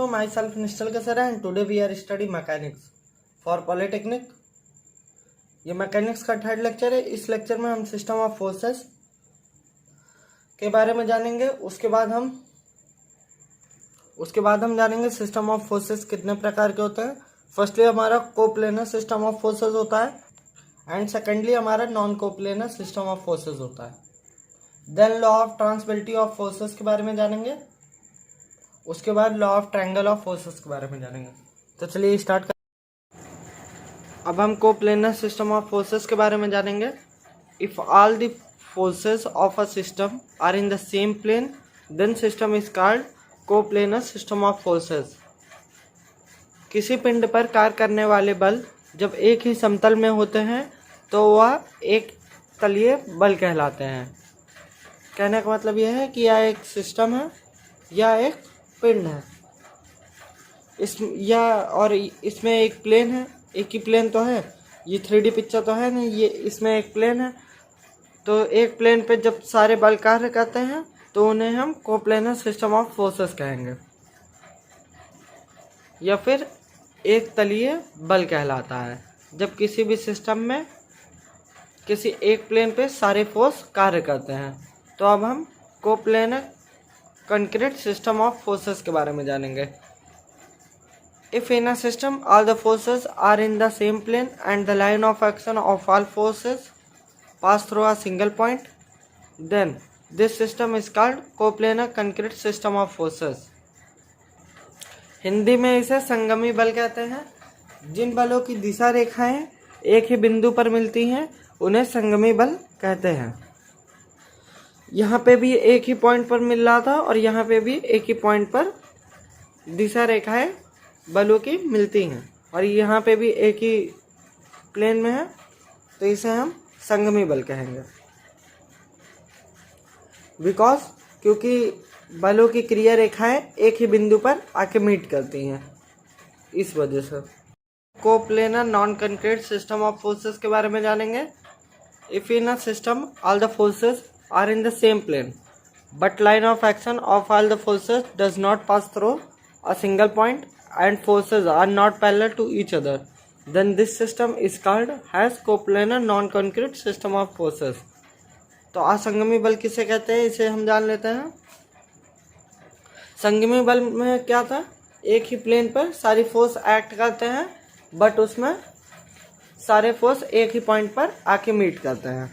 दोस्तों, my self Nishchal Kasra and today we are study mechanics for polytechnic. ये mechanics का third lecture है। इस लेक्चर में हम सिस्टम ऑफ फोर्सेस के बारे में जानेंगे। उसके बाद हम जानेंगे सिस्टम ऑफ फोर्सेस कितने प्रकार के होते हैं। फर्स्टली हमारा कोप्लेनर सिस्टम ऑफ फोर्सेस होता है एंड सेकेंडली हमारा non coplanar system of forces होता है। Then law of transmissibility of forces के बारे में जानेंगे। उसके बाद law of triangle of forces के बारे में जानेंगे। तो चलिए स्टार्ट कर। अब हम कोप्लेनर सिस्टम ऑफ फोर्सेस के बारे में जानेंगे। If all the forces of a system are in the same plane then system is called coplanar system of forces. किसी पिंड पर कार्य करने वाले बल जब एक ही समतल में होते हैं तो वह एक तलीय बल कहलाते हैं। कहने का मतलब यह है कि यह एक सिस्टम है या एक पिंड है, इसमें एक प्लेन है। एक ही प्लेन तो है, ये 3D पिक्चर तो है नहीं, ये इसमें एक प्लेन है। तो एक प्लेन पे जब सारे बल कार्य करते हैं तो उन्हें हम कोप्लेनर सिस्टम ऑफ फोर्सेस कहेंगे या फिर एक तलीय बल कहलाता है। जब किसी भी सिस्टम में किसी एक प्लेन पे सारे फोर्स कार्य करते हैं तो अब हम coplanar concurrent system of forces के बारे में जानेंगे। If in a system all the forces are in the same plane and the line of action of all forces pass through a single point then this system is called coplanar concurrent system of forces. Hindi में इसे संगमी बल कहते हैं। जिन बलों की दिशा रेखाएं एक ही बिंदु पर मिलती हैं उन्हें संगमी बल कहते हैं। यहाँ पे भी एक ही पॉइंट पर मिल रहा था और यहाँ पे भी एक ही पॉइंट पर दिशा रेखाएं बलों की मिलती हैं और यहाँ पे भी एक ही प्लेन में है, तो इसे हम संगमी बल कहेंगे। बिकॉज क्योंकि बलों की क्रिया रेखाएं एक ही बिंदु पर आके मीट करती हैं, इस वजह से। Coplanar non concurrent system of forces के बारे में जानेंगे। If in a system all the forces are in the same plane but line of action of all the forces does not pass through a single point and forces are not parallel to each other then this system is called as coplanar non-concrete system of forces। तो असंगमी बल किसे कहते हैं, इसे हम जान लेते हैं। संगमी बल में क्या था, एक ही प्लेन पर सारी फोर्स एक्ट करते हैं बट उसमें सारे फोर्स एक ही पॉइंट पर आके मीट करते हैं।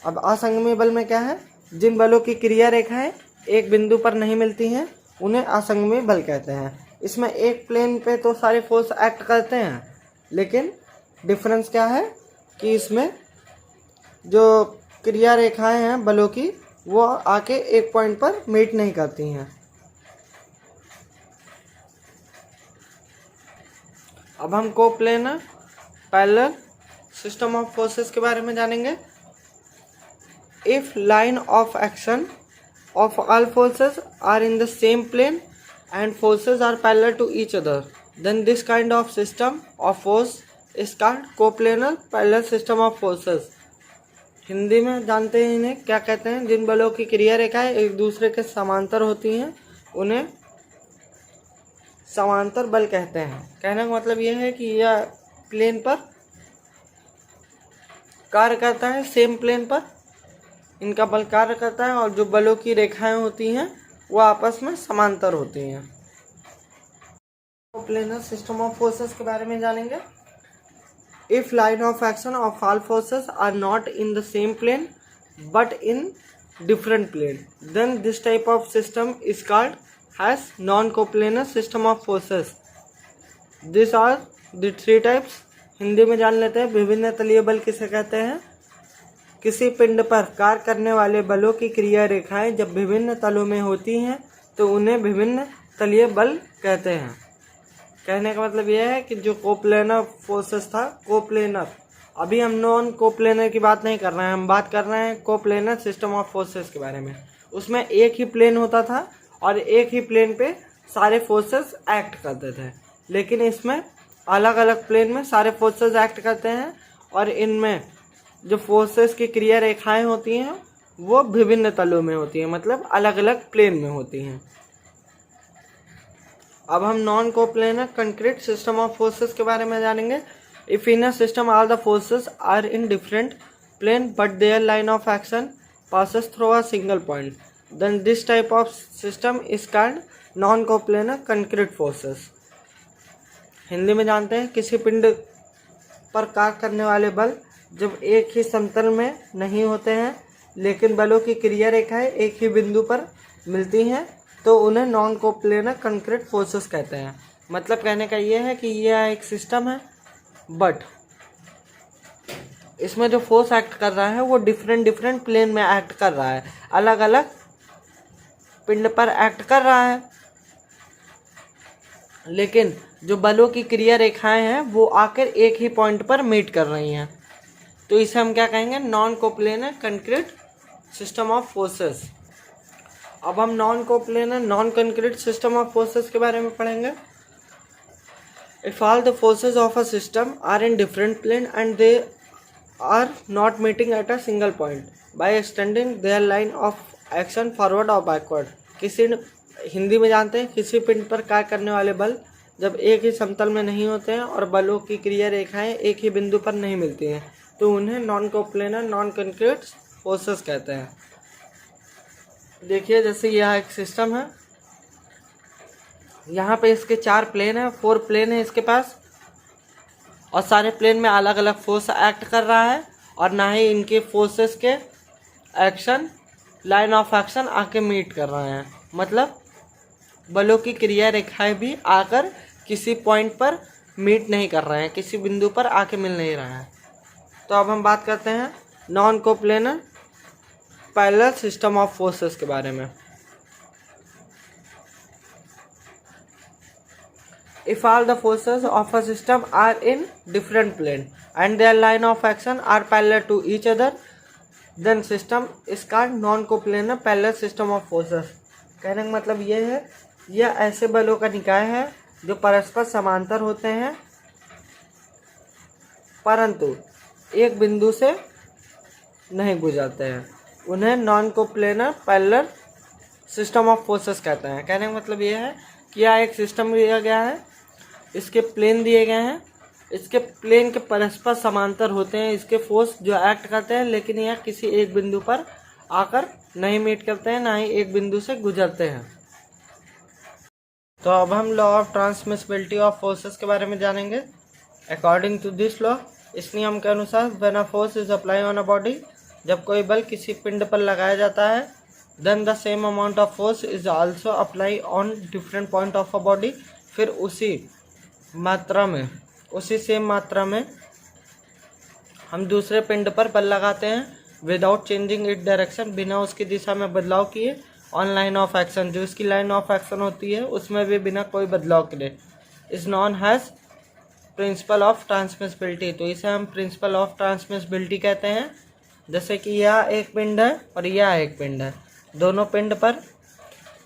अब असंगमी बल में क्या है, जिन बलों की क्रिया रेखाएं एक बिंदु पर नहीं मिलती हैं उन्हें असंगमी बल कहते हैं। इसमें एक प्लेन पे तो सारे फोर्स एक्ट करते हैं, लेकिन डिफरेंस क्या है कि इसमें जो क्रिया रेखाएं हैं बलों की वो आके एक पॉइंट पर मीट नहीं करती हैं। अब हम coplanar parallel system of forces के बारे में जानेंगे। If line of action of all forces are in the same plane and forces are parallel to each other, then this kind of system of force is called coplanar parallel system of forces। Hindi में जानते हैं इन्हें क्या कहते हैं। जिन बलों की क्रिया रेखाएं एक दूसरे के समांतर होती हैं उन्हें समांतर बल कहते हैं। कहने का मतलब यह है कि यह प्लेन पर कार्य करता है, सेम प्लेन पर इनका बल कार्य करता है और जो बलों की रेखाएं होती हैं वो आपस में समांतर होती हैं। कोप्लेनर सिस्टम ऑफ फोर्सेस के बारे में जानेंगे। If line of action of all forces are not in the same plane but in different plane then this type of system is called has non coplanar system of forces. This are the three types. Hindi में जान लेते हैं। विभिन्न तलीय बल किसे कहते हैं, किसी पिंड पर कार्य करने वाले बलों की क्रिया रेखाएं जब विभिन्न तलों में होती हैं तो उन्हें विभिन्न तलीय बल कहते हैं। कहने का मतलब यह है कि जो कोप्लेनर फोर्सेस था, कोप्लेनर, अभी हम नॉन कोप्लेनर की बात नहीं कर रहे हैं, हम बात कर रहे हैं कोप्लेनर सिस्टम ऑफ फोर्सेस के बारे में। उसमें एक ही प्लेन होता था और एक ही प्लेन पे सारे फोर्सेस एक्ट करते थे, लेकिन इसमें अलग अलग प्लेन में सारे फोर्सेस एक्ट करते हैं और इनमें जो फोर्सेस की क्रिया रेखाएं होती हैं वो विभिन्न तलों में होती हैं, मतलब अलग अलग प्लेन में होती हैं। अब हम non coplanar concurrent system of forces के बारे में जानेंगे। If in a system all the forces are in different plane but their line of action passes through a single point, then this type of system is called non coplanar concrete forces. Hindi में जानते हैं, किसी पिंड पर कार्य करने वाले बल जब एक ही समतल में नहीं होते हैं लेकिन बलों की क्रिया रेखाएं एक ही बिंदु पर मिलती हैं तो उन्हें नॉन कोप्लेनर कंक्रीट फोर्सेस कहते हैं। मतलब कहने का ये है कि यह एक सिस्टम है बट इसमें जो फोर्स एक्ट कर रहा है वो डिफरेंट प्लेन में एक्ट कर रहा है, अलग अलग पिंड पर एक्ट कर रहा है, लेकिन जो बलों की क्रिया रेखाएं हैं वो आकर एक ही पॉइंट पर मीट कर रही हैं। तो इसे हम क्या कहेंगे? Non coplanar concurrent system of forces. अब हम non coplanar non concurrent system of forces के बारे में पढ़ेंगे। If all the forces of a system are in different plane and they are not meeting at a single point by extending their line of action forward और backward. Hindi में जानते हैं, किसी पिंड पर कार्य करने वाले बल जब एक ही समतल में नहीं होते हैं और बलों की क्रिया रेखाएं एक ही बिंदु पर नहीं मिलती हैं तो उन्हें non coplanar non concrete forces कहते हैं। देखिए, जैसे यह एक सिस्टम है, यहाँ पे इसके 4 प्लेन है, 4 प्लेन है इसके पास, और सारे प्लेन में अलग अलग फोर्स एक्ट कर रहा है और ना ही इनके फोर्सेस के एक्शन लाइन ऑफ एक्शन आके मीट कर रहे हैं। मतलब बलों की क्रिया रेखाएं भी आकर किसी पॉइंट पर मीट नहीं कर रहे हैं, किसी बिंदु पर आके मिल नहीं रहे हैं। तो अब हम बात करते हैं non coplanar parallel system of forces के बारे में। If all the forces of a system are in different plane and their line of action are parallel to each other, then system is called non-coplanar parallel system of forces। कहने का मतलब ये है, यह ऐसे बलों का निकाय है जो परस्पर समांतर होते हैं परंतु एक बिंदु से नहीं गुजरते हैं, उन्हें non coplanar parallel system of forces कहते हैं। कहने का मतलब ये है कि यह एक सिस्टम दिया गया है, इसके प्लेन दिए गए हैं, इसके प्लेन के परस्पर समांतर होते हैं, इसके फोर्स जो एक्ट करते हैं, लेकिन यह किसी एक बिंदु पर आकर नहीं मीट करते हैं, ना ही एक बिंदु से गुजरते हैं। तो अब हम law of transmissibility of forces के बारे में जानेंगे। अकॉर्डिंग टू दिस लॉ, इस नियम के अनुसार when a force is apply on a body, जब कोई बल किसी पिंड पर लगाया जाता है, then the same amount of force is also apply on different point of a body. फिर उसी सेम मात्रा में हम दूसरे पिंड पर बल लगाते हैं विदाउट चेंजिंग इट डायरेक्शन, बिना उसकी दिशा में बदलाव किए, ऑन लाइन ऑफ एक्शन, जो उसकी लाइन ऑफ एक्शन होती है उसमें भी बिना कोई बदलाव किए, is non has principle of transmissibility. तो इसे हम प्रिंसिपल ऑफ ट्रांसमिसिबिलिटी कहते हैं। जैसे कि यह एक पिंड है और यह एक पिंड है, दोनों पिंड पर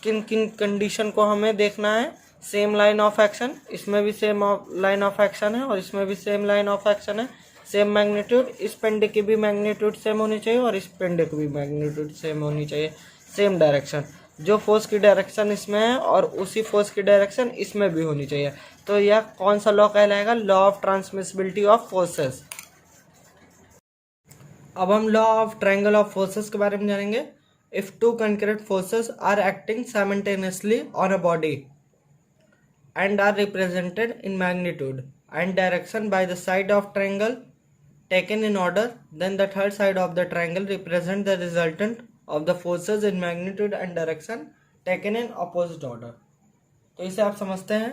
किन किन कंडीशन को हमें देखना है? सेम लाइन ऑफ एक्शन, इसमें भी सेम लाइन ऑफ एक्शन है और इसमें भी सेम लाइन ऑफ एक्शन है, सेम मैग्नीट्यूड, इस पिंड की भी मैग्नीट्यूड सेम होनी चाहिए और इस पिंड की भी मैग्नीट्यूड सेम होनी चाहिए, सेम डायरेक्शन, जो फोर्स की डायरेक्शन इसमें है और उसी फोर्स की डायरेक्शन इसमें भी होनी चाहिए। तो यह कौन सा लॉ कहलाएगा? Law of transmissibility of forces. अब हम law of triangle of forces के बारे में जानेंगे। If 2 concurrent forces are acting simultaneously on a body and are represented in magnitude and direction by the side of triangle taken in order, then the third side of the triangle represent the resultant of the forces in magnitude and direction taken in opposite order। तो इसे आप समझते हैं,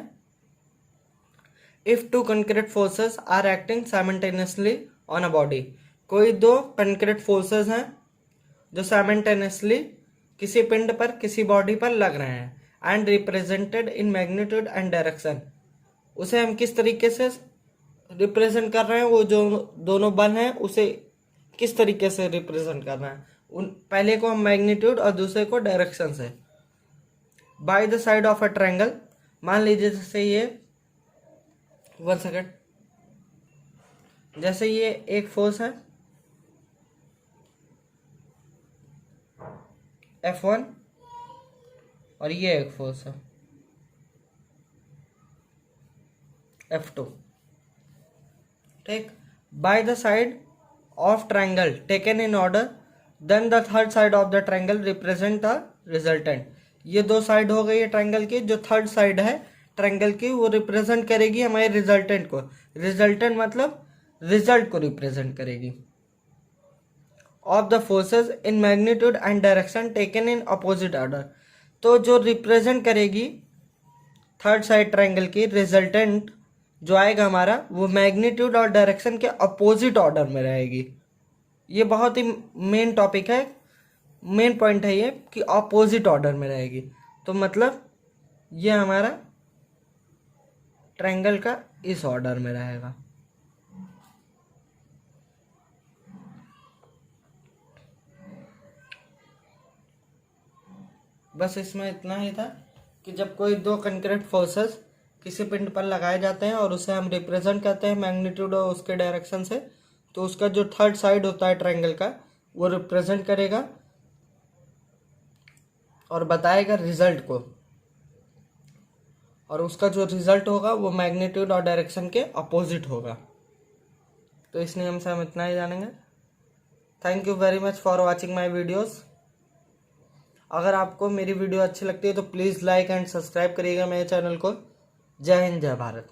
if 2 concrete forces are acting simultaneously on a body, कोई 2 concrete forces हैं जो simultaneously किसी पिंड पर किसी बॉडी पर लग रहे हैं and represented in magnitude and direction, उसे हम किस तरीके से रिप्रेजेंट कर रहे हैं? वो जो दोनों बल हैं उसे किस तरीके से रिप्रेजेंट कर रहे हैं? उन पहले को हम मैग्नीट्यूड और दूसरे को डायरेक्शन से। By the side of a triangle, मान लीजिए जैसे ये 1 सेकेंड, जैसे ये एक फोर्स है F1 और ये एक फोर्स है F2. ठीक. By the side of triangle taken in order, then the third side of the triangle represent the resultant. ये दो साइड हो गई है ट्रायंगल की, जो थर्ड साइड है ट्रायंगल की वो रिप्रेजेंट करेगी हमारे रिजल्टेंट को. रिजल्टेंट मतलब रिजल्ट को रिप्रेजेंट करेगी. Of the forces in magnitude and direction taken in opposite order. तो जो रिप्रेजेंट करेगी थर्ड साइड ट्रायंगल की रिजल्टेंट जो आएगा हमारा, वो मैग्नीट्यूड और डायरेक्शन के अपोजिट ऑर्डर में रहेगी. ये बहुत ही मेन टॉपिक है, मेन पॉइंट है ये कि अपोजिट ऑर्डर में रहेगी. तो मतलब ये हमारा ट्रायंगल का इस ऑर्डर में रहेगा. बस इसमें इतना ही था कि जब कोई दो कंक्रीट फोर्सेस किसी पिंड पर लगाए जाते हैं और उसे हम रिप्रेजेंट करते हैं मैग्नीट्यूड और उसके डायरेक्शन से, तो उसका जो थर्ड साइड होता है ट्रायंगल का वो रिप्रेजेंट करेगा और बताएगा रिजल्ट को, और उसका जो रिजल्ट होगा वो मैग्नीट्यूड और डायरेक्शन के अपोजिट होगा. तो इस नियम से हम इतना ही जानेंगे. Thank you very much for watching my videos. अगर आपको मेरी वीडियो अच्छी लगती है तो प्लीज़ लाइक एंड सब्सक्राइब करिएगा मेरे चैनल को. जय हिंद, जय भारत.